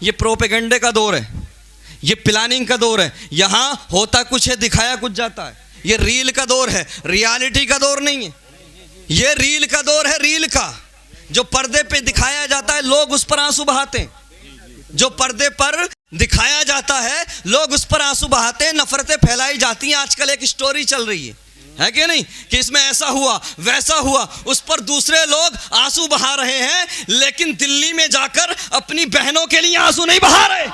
یہ پروپیگنڈے کا دور ہے، یہ پلاننگ کا دور ہے. یہاں ہوتا کچھ ہے، دکھایا کچھ جاتا ہے. یہ ریل کا دور ہے، ریالٹی کا دور نہیں ہے. یہ ریل کا دور ہے، ریل کا. جو پردے پہ دکھایا جاتا ہے لوگ اس پر آنسو بہاتے ہیں. جو پردے پر دکھایا جاتا ہے لوگ اس پر آنسو بہاتے ہیں، نفرتیں پھیلائی جاتی ہیں. آج کل ایک سٹوری چل رہی ہے کہ نہیں، کہ اس میں ایسا ہوا ویسا ہوا، اس پر دوسرے لوگ آنسو بہا رہے ہیں، لیکن دلی میں جا کر اپنی بہنوں کے لیے آنسو نہیں بہا رہے،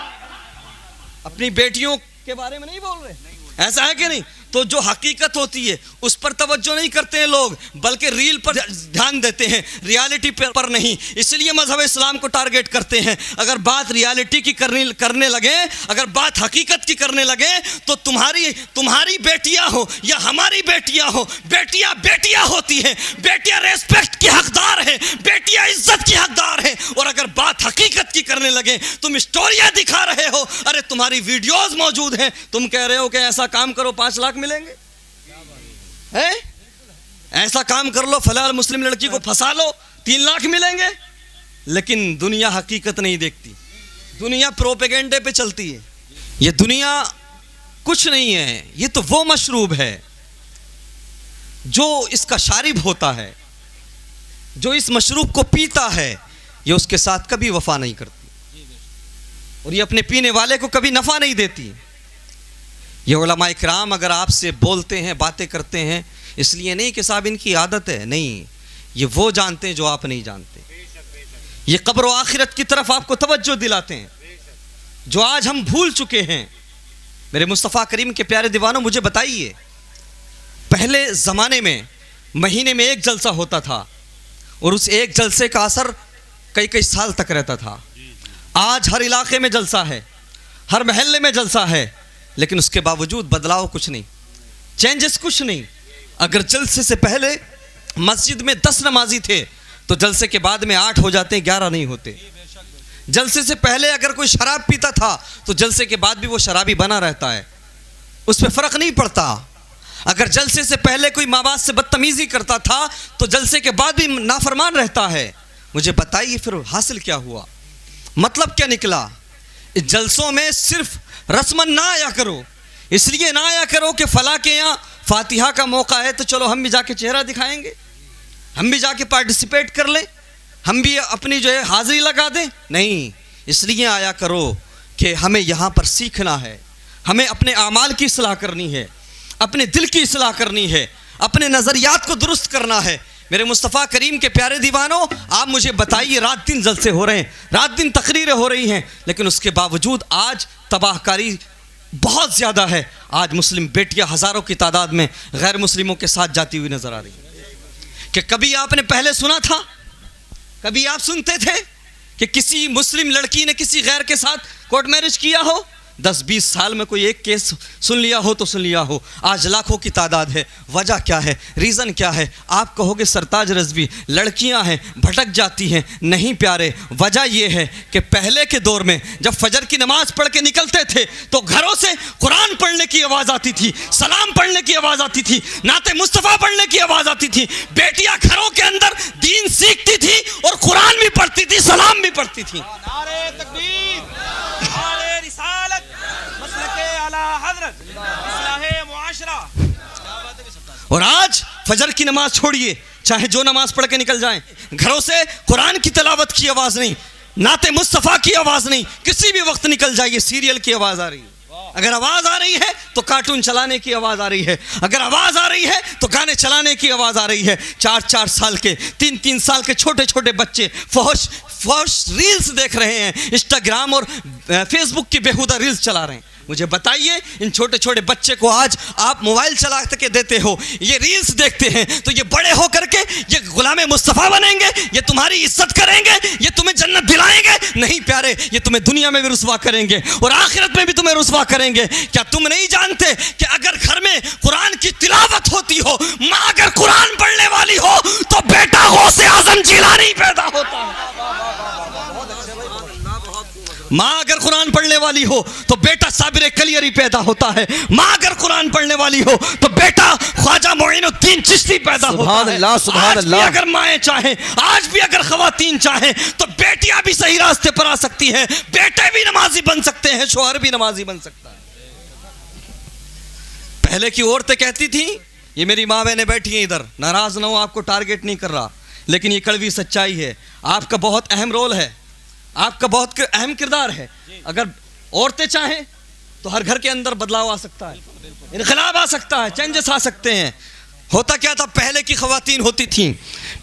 اپنی بیٹیوں کے بارے میں نہیں بول رہے. ایسا ہے کہ نہیں؟ تو جو حقیقت ہوتی ہے اس پر توجہ نہیں کرتے ہیں لوگ، بلکہ ریل پر دھیان دیتے ہیں، ریالٹی پر نہیں. اس لیے مذہب اسلام کو ٹارگٹ کرتے ہیں. اگر بات ریالٹی کی کرنے لگے، اگر بات حقیقت کی کرنے لگے، تو تمہاری بیٹیاں ہو یا ہماری بیٹیاں ہو، بیٹیاں بیٹیاں ہوتی ہیں، بیٹیاں ریسپیکٹ کی حقدار ہیں، بیٹیاں عزت کی حقدار ہیں. اور اگر بات حقیقت کی کرنے لگے، تم اسٹوریاں دکھا رہے ہو، ارے تمہاری ویڈیوز موجود ہیں، تم کہہ رہے ہو کہ ایسا کام کرو 5 لاکھ ملیں گے، ایسا کام کر لو، فلاں مسلم لڑکی کو پھنسا لو 3 لاکھ ملیں گے. لیکن دنیا حقیقت نہیں دیکھتی، دنیا پروپیگنڈے پہ چلتی ہے. یہ دنیا کچھ نہیں ہے، یہ تو وہ مشروب ہے جو اس کا شارب ہوتا ہے، جو اس مشروب کو پیتا ہے، یہ اس کے ساتھ کبھی وفا نہیں کرتی، اور یہ اپنے پینے والے کو کبھی نفع نہیں دیتی. یہ علماء اکرام اگر آپ سے بولتے ہیں، باتیں کرتے ہیں، اس لیے نہیں کہ صاحب ان کی عادت ہے، نہیں، یہ وہ جانتے ہیں جو آپ نہیں جانتے. یہ قبر و آخرت کی طرف آپ کو توجہ دلاتے ہیں جو آج ہم بھول چکے ہیں. میرے مصطفیٰ کریم کے پیارے دیوانوں، مجھے بتائیے، پہلے زمانے میں مہینے میں 1 جلسہ ہوتا تھا، اور اس ایک جلسے کا اثر کئی سال تک رہتا تھا. آج ہر علاقے میں جلسہ ہے، ہر محلے میں جلسہ ہے، لیکن اس کے باوجود بدلاؤ کچھ نہیں، چینجز کچھ نہیں. اگر جلسے سے پہلے مسجد میں 10 نمازی تھے تو جلسے کے بعد میں 8 ہو جاتے ہیں، 11 نہیں ہوتے. جلسے سے پہلے اگر کوئی شراب پیتا تھا تو جلسے کے بعد بھی وہ شرابی بنا رہتا ہے، اس پہ فرق نہیں پڑتا. اگر جلسے سے پہلے کوئی ماں باپ سے بدتمیزی کرتا تھا تو جلسے کے بعد بھی نافرمان رہتا ہے. مجھے بتائیے پھر حاصل کیا ہوا، مطلب کیا نکلا؟ جلسوں میں صرف رسمن نہ آیا کرو، اس لیے نہ آیا کرو کہ فلاں کے یہاں فاتحہ کا موقع ہے تو چلو ہم بھی جا کے چہرہ دکھائیں گے، ہم بھی جا کے پارٹیسپیٹ کر لیں، ہم بھی اپنی جو ہے حاضری لگا دیں. نہیں، اس لیے آیا کرو کہ ہمیں یہاں پر سیکھنا ہے، ہمیں اپنے اعمال کی اصلاح کرنی ہے، اپنے دل کی اصلاح کرنی ہے، اپنے نظریات کو درست کرنا ہے. میرے مصطفیٰ کریم کے پیارے دیوانوں، آپ مجھے بتائیے، رات دن جلسے ہو رہے ہیں، رات دن تقریریں ہو رہی ہیں، لیکن اس کے باوجود آج تباہ کاری بہت زیادہ ہے. آج مسلم بیٹیاں ہزاروں کی تعداد میں غیر مسلموں کے ساتھ جاتی ہوئی نظر آ رہی ہیں. کہ کبھی آپ نے پہلے سنا تھا، کبھی آپ سنتے تھے کہ کسی مسلم لڑکی نے کسی غیر کے ساتھ کورٹ میرج کیا ہو؟ 10-20 سال میں کوئی ایک کیس سن لیا ہو تو سن لیا ہو. آج لاکھوں کی تعداد ہے. وجہ کیا ہے؟ ریزن کیا ہے؟ آپ کہو گے سرتاج رضوی لڑکیاں ہیں بھٹک جاتی ہیں. نہیں پیارے، وجہ یہ ہے کہ پہلے کے دور میں جب فجر کی نماز پڑھ کے نکلتے تھے تو گھروں سے قرآن پڑھنے کی آواز آتی تھی، سلام پڑھنے کی آواز آتی تھی، نعت مصطفیٰ پڑھنے کی آواز آتی تھی. بیٹیاں گھروں کے اندر دین سیکھتی تھی اور قرآن بھی پڑھتی تھی، سلام بھی پڑھتی تھی. نعرہ تکبیر، نعرہ رسالت، حضرت اصلاح معاشرہ. اور آج فجر کی نماز چھوڑیے، چاہے جو نماز پڑھ کے نکل جائیں، گھروں سے قرآن کی تلاوت کی آواز نہیں، نعت مصطفیٰ کی آواز نہیں. کسی بھی وقت نکل جائیے، سیریل کی آواز آ رہی ہے. اگر آواز آ رہی ہے تو کارٹون چلانے کی آواز آ رہی ہے، اگر آواز آ رہی ہے تو گانے چلانے کی آواز آ رہی ہے. 4-4 سال کے، 3-3 سال کے چھوٹے چھوٹے بچے فحش ریلز دیکھ رہے ہیں، انسٹاگرام اور فیس بک کی بیہودہ ریلز چلا رہے ہیں. مجھے بتائیے، ان چھوٹے چھوٹے بچے کو آج آپ موبائل چلا کے دیتے ہو، یہ ریلز دیکھتے ہیں، تو یہ بڑے ہو کر کے یہ غلام مصطفیٰ بنیں گے، یہ تمہاری عزت کریں گے، یہ تمہیں جنت دلائیں گے؟ نہیں پیارے، یہ تمہیں دنیا میں بھی رسوا کریں گے اور آخرت میں بھی تمہیں رسوا کریں گے. کیا تم نہیں جانتے کہ اگر گھر میں قرآن کی تلاوت ہوتی ہو، ماں اگر قرآن پڑھنے والی ہو تو بیٹا غوث اعظم جیلانی پیدا ہوتا ہے. ماں اگر قرآن پڑھنے والی ہو تو بیٹا صابر کلیری پیدا ہوتا ہے. ماں اگر قرآن پڑھنے والی ہو تو بیٹا خواجہ معین الدین چشتی پیدا ہوتا ہے. سبحان آج بھی اللہ. اگر مائیں چاہیں, آج بھی اگر خواتین چاہیں تو بیٹیاں بھی صحیح راستے پر آ سکتی ہیں, بیٹے بھی نمازی بن سکتے ہیں, شوہر بھی نمازی بن سکتا ہے. پہلے کی عورتیں کہتی تھیں, یہ میری ماں بہنیں بیٹھی ہیں ادھر, ناراض نہ ہو, آپ کو ٹارگٹ نہیں کر رہا, لیکن یہ کڑوی سچائی ہے. آپ کا بہت اہم رول ہے, آپ کا بہت اہم کردار ہے. اگر عورتیں چاہیں تو ہر گھر کے اندر بدلاؤ آ سکتا ہے, انقلاب آ سکتا ہے, چینجز آ سکتے ہیں. ہوتا کیا تھا, پہلے کی خواتین ہوتی تھیں,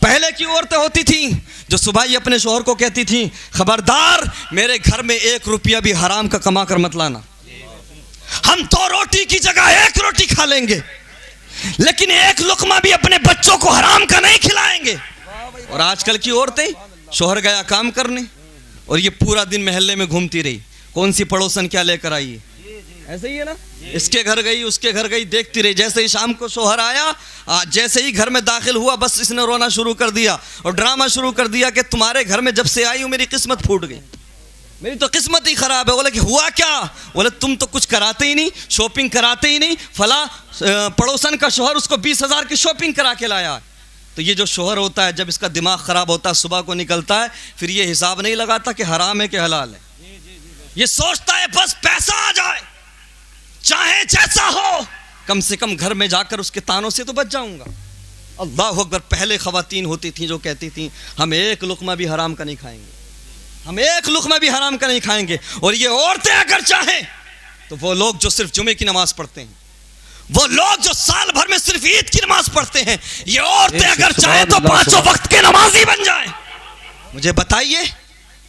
پہلے کی عورتیں ہوتی تھیں جو صبح ہی اپنے شوہر کو کہتی تھیں, خبردار میرے گھر میں 1 روپیہ بھی حرام کا کما کر مت لانا, ہم 2 روٹی کی جگہ 1 روٹی کھا لیں گے, لیکن 1 لقمہ بھی اپنے بچوں کو حرام کا نہیں کھلائیں گے. اور آج کل کی عورتیں, شوہر گیا کام کرنے اور یہ پورا دن محلے میں گھومتی رہی, کون سی پڑوسن کیا لے کر آئی ہے, ایسے ہی ہے نا, اس کے گھر گئی اس کے گھر گئی, دیکھتی رہی. جیسے ہی شام کو شوہر آیا, جیسے ہی گھر میں داخل ہوا, بس اس نے رونا شروع کر دیا اور ڈرامہ شروع کر دیا کہ تمہارے گھر میں جب سے آئی ہوں میری قسمت پھوٹ گئی, میری تو قسمت ہی خراب ہے. بولے کہ ہوا کیا؟ بولے تم تو کچھ کراتے ہی نہیں, شاپنگ کراتے ہی نہیں, فلاں پڑوسن کا شوہر اس کو 20,000 کی شاپنگ کرا کے لایا. تو یہ جو شوہر ہوتا ہے, جب اس کا دماغ خراب ہوتا ہے, صبح کو نکلتا ہے, پھر یہ حساب نہیں لگاتا کہ حرام ہے کہ حلال ہے. یہ سوچتا ہے بس پیسہ آ جائے, چاہے جیسا ہو, کم سے کم گھر میں جا کر اس کے تانوں سے تو بچ جاؤں گا. اللہ اکبر. پہلے خواتین ہوتی تھیں جو کہتی تھیں ہم 1 لقمہ بھی حرام کا نہیں کھائیں گے, ہم 1 لقمہ بھی حرام کا نہیں کھائیں گے. اور یہ عورتیں اگر چاہیں تو وہ لوگ جو صرف جمعے کی نماز پڑھتے ہیں, وہ لوگ جو سال بھر میں صرف عید کی نماز پڑھتے ہیں, یہ عورتیں اگر چاہیں تو 5 وقت کے نمازی بن جائیں. مجھے بتائیے,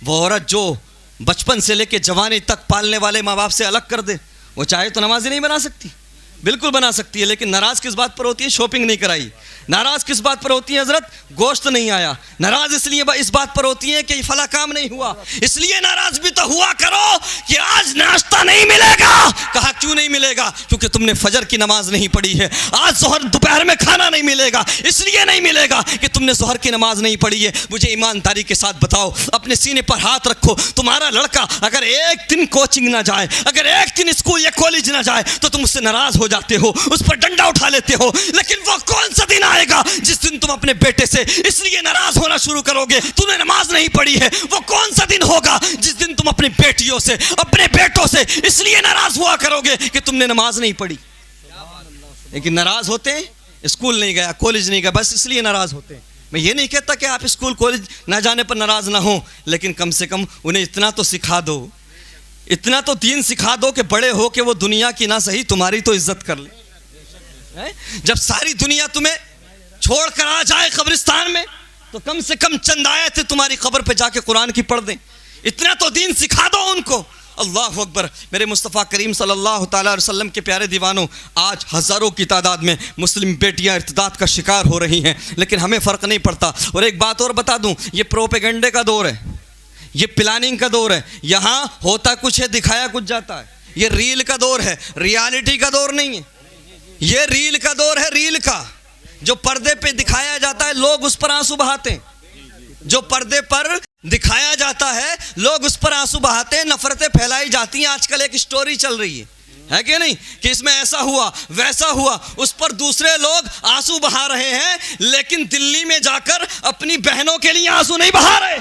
وہ عورت جو بچپن سے لے کے جوانی تک پالنے والے ماں باپ سے الگ کر دے, وہ چاہے تو نمازی نہیں بنا سکتی؟ بالکل بنا سکتی ہے. لیکن ناراض کس بات پر ہوتی ہے؟ شاپنگ نہیں کرائی. ناراض کس بات پر ہوتی ہے حضرت؟ گوشت نہیں آیا. ناراض اس لیے اس بات پر ہوتی ہے کہ فلاں کام نہیں ہوا, اس لیے ناراض بھی تو ہوا کرو کہ آج ناشتہ نہیں ملے گا. کہا کیوں نہیں ملے گا؟ کیونکہ تم نے فجر کی نماز نہیں پڑھی ہے. آج ظہر دوپہر میں کھانا نہیں ملے گا, اس لیے نہیں ملے گا کہ تم نے ظہر کی نماز نہیں پڑھی ہے. مجھے ایمانداری کے ساتھ بتاؤ, اپنے سینے پر ہاتھ رکھو, تمہارا لڑکا اگر 1 دن کوچنگ نہ جائے, اگر 1 دن اسکول یا کالج نہ جائے تو تم اس سے ناراض ہو جاتے ہو, اس پر ڈنڈا اٹھا لیتے ہو. لیکن وہ کون سا دن آئے گا جس دن تم اپنے بیٹے سے اس لیے ناراض ہونا شروع کرو گے تم نے نماز نہیں پڑھی ہے؟ وہ کون سا دن ہوگا جس دن تم اپنی بیٹیوں سے, اپنے بیٹوں سے اس لیے ناراض ہوا کرو گے کہ تم نے نماز نہیں پڑھی. لیکن ناراض ہوتے ہیں, اسکول نہیں گیا, کالج نہیں گیا, بس اس لیے ناراض ہوتے ہیں. میں یہ نہیں کہتا کہ آپ اسکول کالج نہ جانے پر ناراض نہ ہوں, لیکن کم سے کم انہیں اتنا تو سکھا دو, اتنا تو دین سکھا دو کہ بڑے ہو کہ وہ دنیا کی نہ صحیح تمہاری تو عزت کر لے. جب ساری دنیا تمہیں چھوڑ کر آ جائے قبرستان میں تو کم سے کم چند آیتیں تمہاری قبر پہ جا کے قرآن کی پڑھ دیں, اتنا تو دین سکھا دو ان کو. اللہ اکبر. میرے مصطفیٰ کریم صلی اللہ تعالیٰ علیہ وسلم کے پیارے دیوانوں, آج ہزاروں کی تعداد میں مسلم بیٹیاں ارتداد کا شکار ہو رہی ہیں, لیکن ہمیں فرق نہیں پڑتا. اور ایک بات اور بتا دوں, یہ پروپیگنڈے کا دور ہے, یہ پلاننگ کا دور ہے. یہاں ہوتا کچھ ہے, دکھایا کچھ جاتا ہے. یہ ریل کا دور ہے, ریالٹی کا دور نہیں ہے. یہ ریل کا دور ہے, ریل کا. جو پردے پہ دکھایا جاتا ہے لوگ اس پر آنسو بہاتے ہیں, جو پردے پر دکھایا جاتا ہے لوگ اس پر آنسو بہاتے ہیں, نفرتیں پھیلائی جاتی ہیں. آج کل ایک سٹوری چل رہی ہے کہ نہیں, کہ اس میں ایسا ہوا ویسا ہوا, اس پر دوسرے لوگ آنسو بہا رہے ہیں, لیکن دلی میں جا کر اپنی بہنوں کے لیے آنسو نہیں بہا رہے,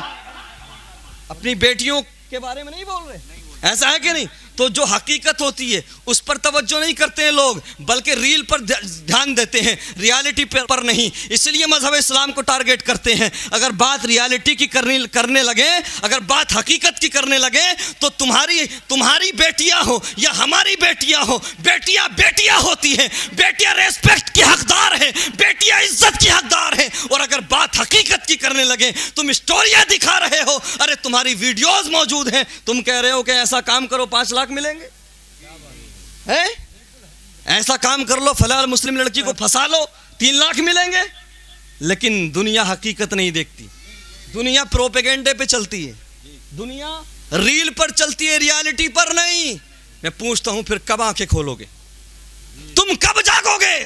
اپنی بیٹیوں کے بارے میں نہیں بول رہے. ایسا ہے کہ نہیں؟ تو جو حقیقت ہوتی ہے اس پر توجہ نہیں کرتے ہیں لوگ, بلکہ ریل پر دھیان دیتے ہیں, ریالٹی پر نہیں. اس لیے مذہب اسلام کو ٹارگٹ کرتے ہیں. اگر بات ریالٹی کی کرنے لگے, اگر بات حقیقت کی کرنے لگے تو تمہاری بیٹیاں ہو یا ہماری بیٹیاں ہو, بیٹیاں بیٹیاں ہوتی ہیں, بیٹیاں ریسپیکٹ کی حقدار ہیں, بیٹیاں عزت کی حقدار ہیں. اور اگر بات حقیقت کی کرنے لگے تم اسٹوریاں دکھا رہے ہو, ارے تمہاری ویڈیوز موجود ہیں, تم کہہ رہے ہو کہ ایسا کام کرو 5 لاکھ ملیں گے, ایسا کام کر لو فلاں مسلم لڑکی کو پھنسا لو 3 لاکھ ملیں گے. لیکن دنیا حقیقت نہیں دیکھتی, دنیا پروپیگنڈے پہ چلتی ہے, دنیا ریل پر چلتی ہے, ریالٹی پر نہیں. میں پوچھتا ہوں پھر کب آنکھیں کھولو گے, تم کب جاگو گے؟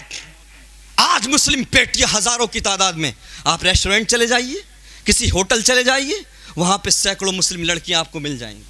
آج مسلم بیٹیاں ہزاروں کی تعداد میں, آپ ریسٹورنٹ چلے جائیے, کسی ہوٹل چلے جائیے, وہاں پہ سینکڑوں مسلم لڑکیاں آپ کو مل جائیں گی.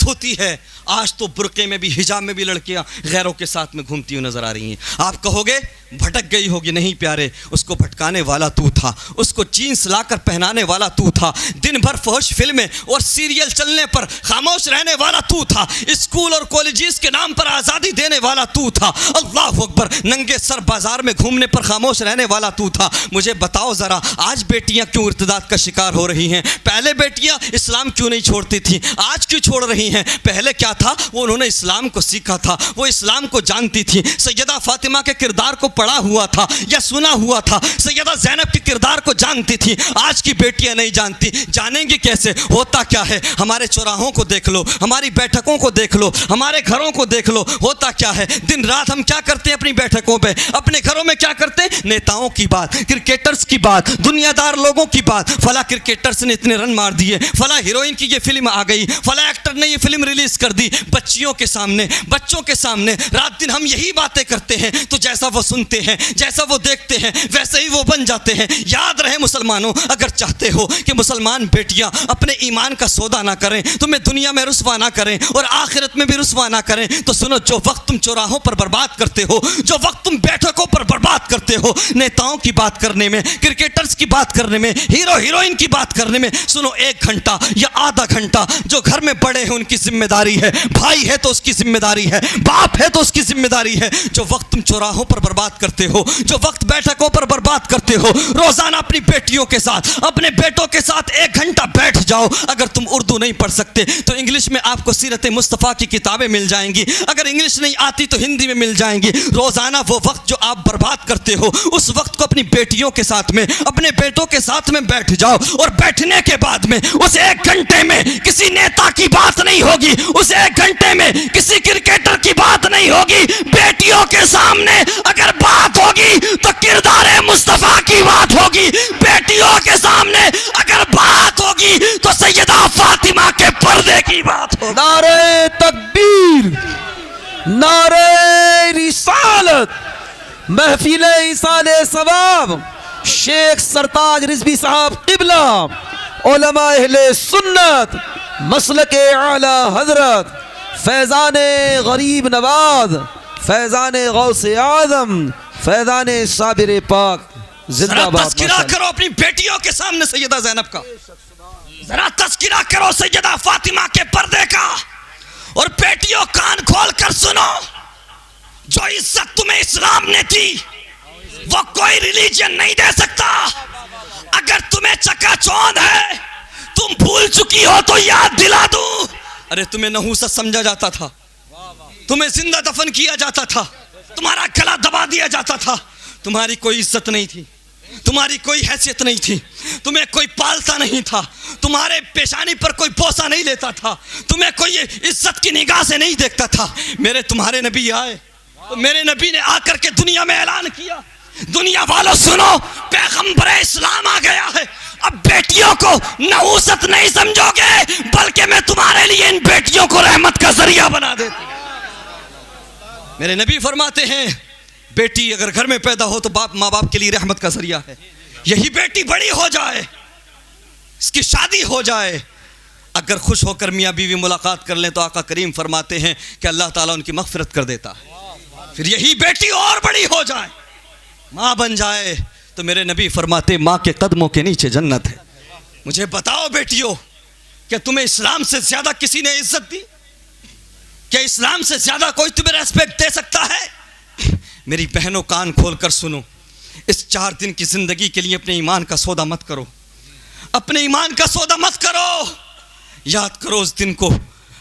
غیرت ہوتی ہے. آج تو برقعے میں بھی حجاب میں بھی لڑکیاں غیروں کے ساتھ میں گھومتی ہوئی نظر آ رہی ہیں. آپ کہو گے بھٹک گئی ہوگی. نہیں پیارے, اس کو بھٹکانے والا تو تھا, اس کو جینس لا کر پہنانے والا تو تھا, دن بھر فحش فلمیں اور سیریل چلنے پر خاموش رہنے والا تو تھا, اسکول اور کالجز کے نام پر آزادی دینے والا تو تھا, اللہ اکبر, ننگے سر بازار میں گھومنے پر خاموش رہنے والا تو تھا. مجھے بتاؤ ذرا, آج بیٹیاں کیوں ارتداد کا شکار ہو رہی ہیں؟ پہلے بیٹیاں اسلام کیوں نہیں چھوڑتی تھیں, آج کیوں چھوڑ رہی ہیں؟ پہلے کیا تھا, وہ انہوں نے اسلام کو سیکھا تھا, وہ اسلام کو جانتی تھی. سیدہ فاطمہ کے کردار کو پڑھا ہوا تھا یا سنا ہوا تھا, سیدہ زینب کے کردار کو جانتی تھی. آج کی بیٹیاں نہیں جانتی. جانیں گی کیسے؟ ہوتا کیا ہے, ہمارے چوراہوں کو دیکھ لو, ہماری بیٹھکوں کو دیکھ لو, ہمارے گھروں کو دیکھ لو. ہوتا کیا ہے, دن رات ہم کیا کرتے ہیں اپنی بیٹھکوں پہ, اپنے گھروں میں کیا کرتے ہیں؟ نیتاؤں کی بات, کرکٹرز کی بات, دنیا دار لوگوں کی بات. فلاں کرکٹرز نے اتنے رن مار دیے, فلاں ہیروئن کی یہ فلم آ گئی, فلاں ایکٹر نے یہ فلم ریلیز کر دی. بچیوں کے سامنے, بچوں کے سامنے رات دن ہم یہی باتیں کرتے ہیں. تو جیسا وہ سنتے ہیں, جیسا وہ دیکھتے ہیں, ویسے ہی وہ بن جاتے ہیں. یاد رہے مسلمانوں, اگر چاہتے ہو کہ مسلمان بیٹیاں اپنے ایمان کا سودا نہ کریں, تمہیں دنیا میں رسوا نہ کریں اور آخرت میں بھی رسوا نہ کریں, تو سنو, جو وقت تم چوراہوں پر برباد کرتے ہو, جو وقت تم بیٹھکوں پر برباد کرتے ہو, نیتاؤں کی بات کرنے میں, کرکٹرز کی بات کرنے میں, ہیرو ہیروئن کی بات کرنے میں, سنو, 1 گھنٹہ یا آدھا گھنٹہ جو گھر میں بڑے ہیں ان کی ذمہ داری ہے, بھائی ہے تو اس کی ذمہ داری ہے, باپ ہے تو اس کی ذمہ داری ہے. جو وقت تم چوراہوں پر برباد کرتے ہو, جو وقت بیٹھکوں پر برباد کرتے ہو, روزانہ اپنی بیٹیوں کے ساتھ, اپنے بیٹوں کے ساتھ 1 گھنٹہ بیٹھ جاؤ. اگر تم اردو نہیں پڑھ سکتے تو انگلش میں آپ کو سیرت مصطفیٰ کی کتابیں مل جائیں گی, اگر انگلش نہیں آتی تو ہندی میں مل جائیں گی. روزانہ وہ وقت جو آپ برباد کرتے ہو, اس وقت کو اپنی بیٹیوں کے ساتھ میں, اپنے بیٹوں کے ساتھ میں بیٹھ جاؤ. اور بیٹھنے کے بعد میں اس 1 گھنٹے میں کسی نیتا کی بات نہیں ہوگی, اس 1 گھنٹے میں کسی کرکٹر کی بات نہیں ہوگی. بیٹیوں کے سامنے اگر بات ہوگی تو کردار مصطفیٰ کی بات ہوگی. بیٹیوں کے سامنے اگر بات ہوگی تو سیدہ فاطمہ کے پردے کی بات ہوگی. نعرہ تکبیر, نعرہ رسالت. محفل ایصال ثواب شیخ سرتاج رضوی صاحب قبلہ, علماء اہل سنت, مسلک اعلی حضرت, فیضان غریب نواز, فیضان غوث اعظم, فیضان صابر پاک, زندہ باد. تذکرہ کرو اپنی بیٹیوں کے سامنے سیدہ زینب کا, ذرا تذکرہ کرو سیدہ فاطمہ کے پردے کا. اور بیٹیوں, کان کھول کر سنو, جو عزت تمہیں اسلام نے دی وہ کوئی ریلیجن نہیں دے سکتا. اگر تمہیں چکا چوند ہے, تم بھول چکی ہو تو یاد دلا دوں. ارے تمہیں نحوست سمجھا جاتا تھا, تمہیں زندہ دفن کیا جاتا تھا, تمہارا گلا دبا دیا جاتا تھا, تمہاری کوئی عزت نہیں تھی, تمہاری کوئی حیثیت نہیں تھی, تمہیں کوئی پالتا نہیں تھا, تمہارے پیشانی پر کوئی بوسہ نہیں لیتا تھا, تمہیں کوئی عزت کی نگاہ سے نہیں دیکھتا تھا. میرے تمہارے نبی آئے تو میرے نبی نے آ کر کے دنیا میں اعلان کیا, دنیا والوں سنو, پیغمبر اسلام آ گیا ہے. اب بیٹیوں کو نحوست نہیں سمجھو گے, بلکہ میں تمہارے لیے ان بیٹیوں کو رحمت کا ذریعہ بنا دیتا ہوں. میرے نبی فرماتے ہیں, بیٹی اگر گھر میں پیدا ہو تو ماں باپ کے لیے رحمت کا ذریعہ ہے. یہی بیٹی بڑی ہو جائے, اس کی شادی ہو جائے, اگر خوش ہو کر میاں بیوی ملاقات کر لیں تو آقا کریم فرماتے ہیں کہ اللہ تعالیٰ ان کی مغفرت کر دیتا ہے. پھر یہی بیٹی اور بڑی ہو جائے, ماں بن جائے, تو میرے نبی فرماتے ماں کے قدموں کے نیچے جنت ہے. مجھے بتاؤ بیٹیوں, کہ تمہیں اسلام سے زیادہ کسی نے عزت دی؟ کیا اسلام سے زیادہ کوئی تمہیں ریسپیکٹ دے سکتا ہے؟ میری بہنوں, کان کھول کر سنو, اس 4 دن کی زندگی کے لیے اپنے ایمان کا سودا مت کرو, اپنے ایمان کا سودا مت کرو. یاد کرو اس دن کو,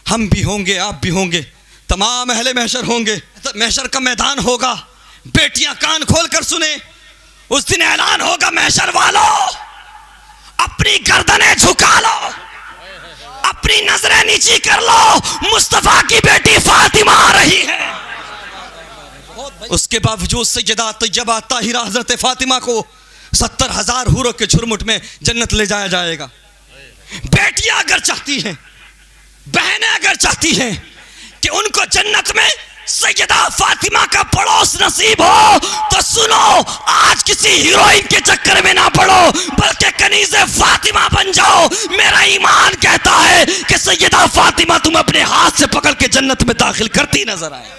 ہم بھی ہوں گے, آپ بھی ہوں گے, تمام اہل محشر ہوں گے, محشر کا میدان ہوگا. بیٹیاں کان کھول کر سنیں, اس دن اعلان ہوگا, محشر والوں اپنی گردنیں جھکا لو, اپنی نظریں نیچی کر لو, مصطفیٰ کی بیٹی فاطمہ آ رہی ہے. اس کے باوجود سیدہ طیبہ طاہرہ حضرت فاطمہ کو 70,000 حوروں کے جھرمٹ میں جنت لے جایا جائے گا. بیٹیاں اگر چاہتی ہیں, بہنیں اگر چاہتی ہیں کہ ان کو جنت میں سیدہ فاطمہ کا پڑوس نصیب ہو تو سنو، آج کسی ہیروئن کے چکر میں نہ پڑو بلکہ کنیز فاطمہ بن جاؤ۔ میرا ایمان کہتا ہے کہ سیدہ فاطمہ تم اپنے ہاتھ سے پکڑ کے جنت میں داخل کرتی نظر آئے۔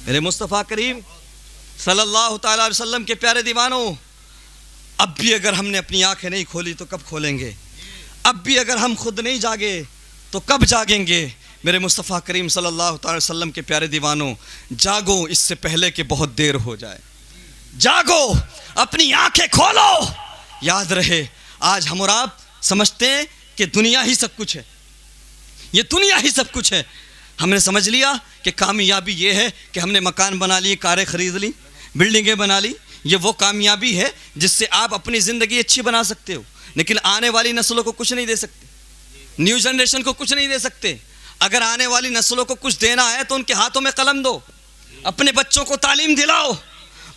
میرے مصطفیٰ کریم صلی اللہ تعالی علیہ وسلم کے پیارے دیوانوں، اب بھی اگر ہم نے اپنی آنکھیں نہیں کھولی تو کب کھولیں گے؟ اب بھی اگر ہم خود نہیں جاگے تو کب جاگیں گے؟ میرے مصطفیٰ کریم صلی اللہ تعالی وسلم کے پیارے دیوانوں، جاگو اس سے پہلے کہ بہت دیر ہو جائے۔ جاگو، اپنی آنکھیں کھولو۔ یاد رہے، آج ہم اور آپ سمجھتے ہیں کہ دنیا ہی سب کچھ ہے، یہ دنیا ہی سب کچھ ہے۔ ہم نے سمجھ لیا کہ کامیابی یہ ہے کہ ہم نے مکان بنا لیے، کاریں خرید لی، بلڈنگیں بنا لی، یہ وہ کامیابی ہے جس سے آپ اپنی زندگی اچھی بنا سکتے ہو، لیکن آنے والی نسلوں کو کچھ نہیں دے سکتے، نیو جنریشن کو کچھ نہیں دے سکتے۔ اگر آنے والی نسلوں کو کچھ دینا ہے تو ان کے ہاتھوں میں قلم دو، اپنے بچوں کو تعلیم دلاؤ،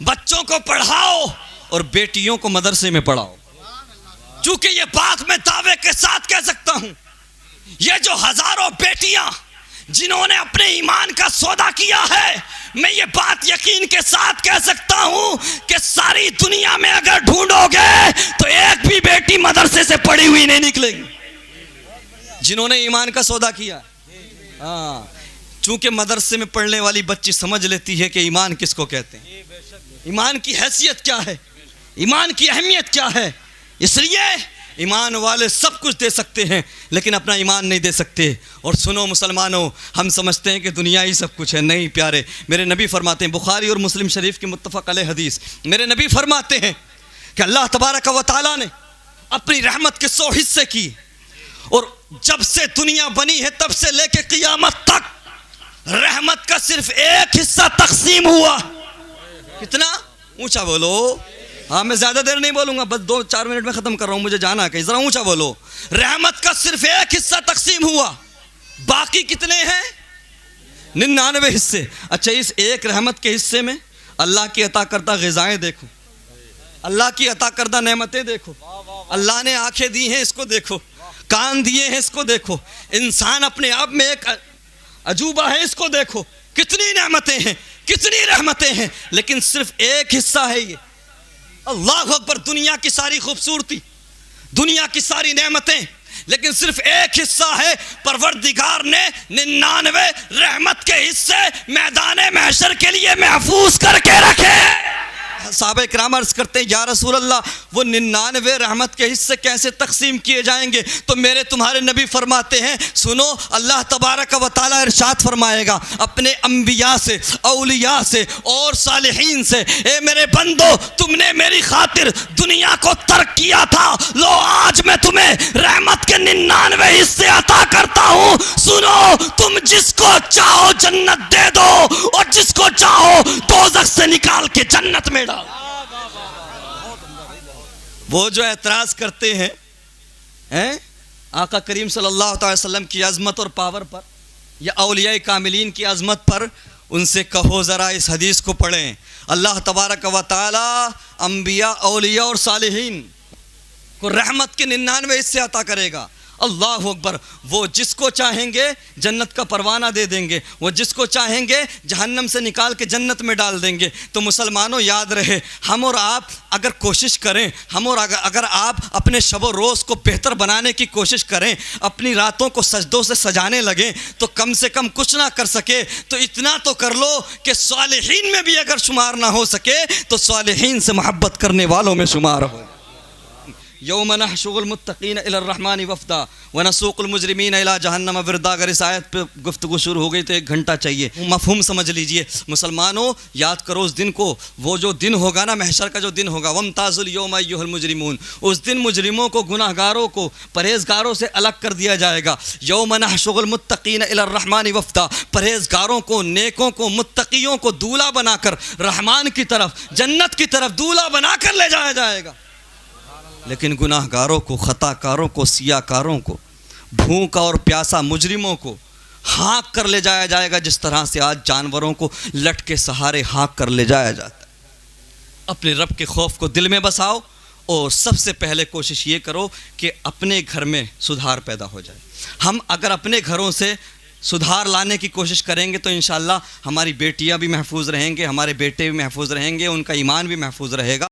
بچوں کو پڑھاؤ اور بیٹیوں کو مدرسے میں پڑھاؤ۔ چونکہ یہ بات میں دعوے کے ساتھ کہہ سکتا ہوں، یہ جو ہزاروں بیٹیاں جنہوں نے اپنے ایمان کا سودا کیا ہے، میں یہ بات یقین کے ساتھ کہہ سکتا ہوں کہ ساری دنیا میں اگر ڈھونڈو گے تو ایک بھی بیٹی مدرسے سے پڑھی ہوئی نہیں نکلے گی، جنہوں نے ایمان کا سودا کیا۔ ہاں، چونکہ مدرسے میں پڑھنے والی بچی سمجھ لیتی ہے کہ ایمان کس کو کہتے ہیں، ایمان کی حیثیت کیا ہے، ایمان کی اہمیت کیا ہے۔ اس لیے ایمان والے سب کچھ دے سکتے ہیں لیکن اپنا ایمان نہیں دے سکتے۔ اور سنو مسلمانوں، ہم سمجھتے ہیں کہ دنیا ہی سب کچھ ہے، نہیں پیارے۔ میرے نبی فرماتے ہیں، بخاری اور مسلم شریف کی متفق علیہ حدیث، میرے نبی فرماتے ہیں کہ اللہ تبارک و تعالیٰ نے اپنی رحمت کے 100 حصے کی، اور جب سے دنیا بنی ہے تب سے لے کے قیامت تک رحمت کا صرف ایک حصہ تقسیم ہوا۔ کتنا؟ اونچا بولو۔ ہاں، میں زیادہ دیر نہیں بولوں گا، بس 2-4 منٹ میں ختم کر رہا ہوں، مجھے جانا ہے کہیں، ذرا اونچا بولو۔ رحمت کا صرف ایک حصہ تقسیم ہوا، باقی کتنے ہیں؟ 99 حصے۔ اچھا، اس ایک رحمت کے حصے میں اللہ کی عطا کردہ غذائیں دیکھو، اللہ کی عطا کردہ نعمتیں دیکھو، اللہ نے آنکھیں دی ہیں اس کو دیکھو، کان دیے ہیں اس کو دیکھو، انسان اپنے آپ میں ایک عجوبہ ہے اس کو دیکھو، کتنی نعمتیں ہیں، کتنی رحمتیں ہیں، لیکن صرف ایک حصہ ہے یہ۔ اللہ اکبر، دنیا کی ساری خوبصورتی، دنیا کی ساری نعمتیں، لیکن صرف ایک حصہ ہے پروردگار نے 99 رحمت کے حصے میدان محشر کے لیے محفوظ کر کے رکھے۔ صحابہ کرام عرض کرتے ہیں، یا رسول اللہ، وہ 99 رحمت کے حصے کیسے تقسیم کیے جائیں گے؟ تو میرے تمہارے نبی فرماتے ہیں، سنو، اللہ تبارک و تعالیٰ ارشاد فرمائے گا اپنے انبیاء سے، اولیاء سے اور صالحین سے، اے میرے بندو، تم نے میری خاطر دنیا کو ترک کیا تھا، لو آج میں تمہیں رحمت کے 99 حصے عطا کرتا ہوں، سنو، تم جس کو چاہو جنت دے دو اور جس کو چاہو دوزخ سے نکال کے جنت میں ڈالو۔ وہ جو اعتراض کرتے ہیں آقا کریم صلی اللہ تعالی وسلم کی عظمت اور پاور پر یا اولیاء کاملین کی عظمت پر، ان سے کہو ذرا اس حدیث کو پڑھیں، اللہ تبارک و تعالی انبیاء، اولیاء اور صالحین کو رحمت کے 99 حصے عطا کرے گا۔ اللہ اکبر، وہ جس کو چاہیں گے جنت کا پروانہ دے دیں گے، وہ جس کو چاہیں گے جہنم سے نکال کے جنت میں ڈال دیں گے۔ تو مسلمانوں یاد رہے، ہم اور آپ اگر کوشش کریں، ہم اور اگر آپ اپنے شب و روز کو بہتر بنانے کی کوشش کریں، اپنی راتوں کو سجدوں سے سجانے لگیں، تو کم سے کم کچھ نہ کر سکے تو اتنا تو کر لو کہ صالحین میں بھی اگر شمار نہ ہو سکے تو صالحین سے محبت کرنے والوں میں شمار ہو۔ یوم نحشر المتقین الی الرحمن وفدا ونسوق المجرمین الی جہنم وردا۔ اگر اس آیت پہ گفتگو شروع ہو گئی تو 1 گھنٹہ چاہیے، مفہوم سمجھ لیجئے۔ مسلمانوں یاد کرو اس دن کو، وہ جو دن ہوگا نا، محشر کا جو دن ہوگا، وامتازوا اليوم ایھا المجرمون، اس دن مجرموں کو، گناہگاروں کو، پرہیزگاروں سے الگ کر دیا جائے گا۔ یوم نحشر المتقین الی الرحمن وفدا، پرہیزگاروں کو، نیکوں کو، متقیوں کو دولہا بنا کر رحمان کی طرف، جنت کی طرف دولہا بنا کر لے جایا جائے گا۔ لیکن گناہ گاروں کو، خطا کاروں کو، سیاہ کاروں کو، بھوکا اور پیاسا مجرموں کو ہانک کر لے جایا جائے گا، جس طرح سے آج جانوروں کو لٹ کے سہارے ہانک کر لے جایا جاتا ہے۔ اپنے رب کے خوف کو دل میں بساؤ اور سب سے پہلے کوشش یہ کرو کہ اپنے گھر میں سدھار پیدا ہو جائے۔ ہم اگر اپنے گھروں سے سدھار لانے کی کوشش کریں گے تو انشاءاللہ ہماری بیٹیاں بھی محفوظ رہیں گے, ہمارے بیٹے بھی محفوظ رہیں گے, ان کا ایمان بھی محفوظ رہے گا.